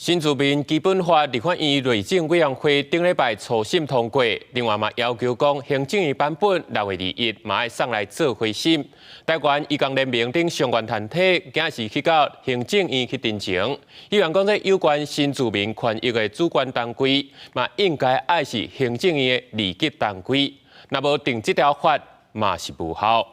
新住民基本法立法院内政委员会顶礼拜初审通过，另外嘛要求讲行政院版本6月21嘛要送来做回审。台湾移工联盟等相关团体今是去到行政院去陈情，希望讲这有关新住民权益的主管单位嘛应该爱是行政院的立级单位，若无定这条法嘛是无效。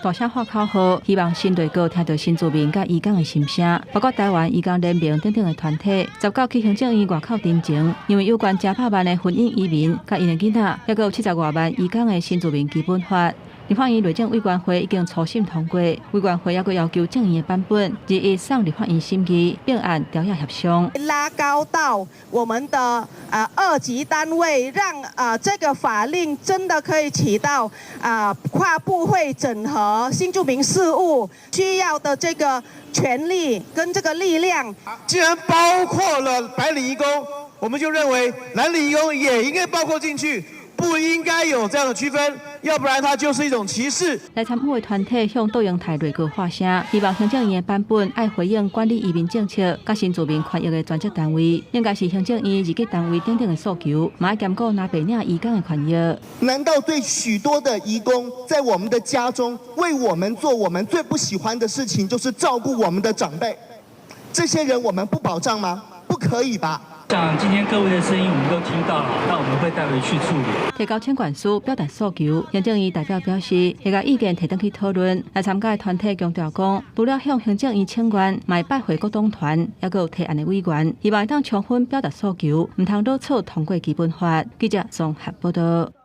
大声喊口号，希望新队阁听到新住民甲移工的心声，包括台湾移工联盟等等的团体，十九去行政院外口陈情，因为有关100万的婚姻移民，甲因的囡仔，还有70多万移工的新住民基本法。 立法院内政委员会已经初审通过，委员会还佫要求正院的版本21送立法院审议，并按条约协商，拉高到我们的2级单位，让这个法令真的可以起到跨部会整合新住民事务需要的这个权利跟这个力量。既然包括了白领移工，我们就认为蓝领移工也应该包括进去。 不应该有这样的区分，要不然它就是一种歧视。来参与的团体向倒用台瑞国发声，希望行政院的版本爱回应管理移民政策、甲新住民权益的专责单位，应该是行政院日级单位等等的诉求，嘛要兼顾拿白领移工的权益。难道对许多的移工在我们的家中为我们做我们最不喜欢的事情，就是照顾我们的长辈？这些人我们不保障吗？不可以吧？ 像今天各位的声音我们都听到了，那我们会带回去处理。提交签管书表达诉求，行政院代表表示，会把意见提登去讨论。来参加的团体强调讲，除了向行政院请愿，也拜会各党团，还有提案的委员，希望当充分表达诉求，唔通老草通过基本法。记者综合报道。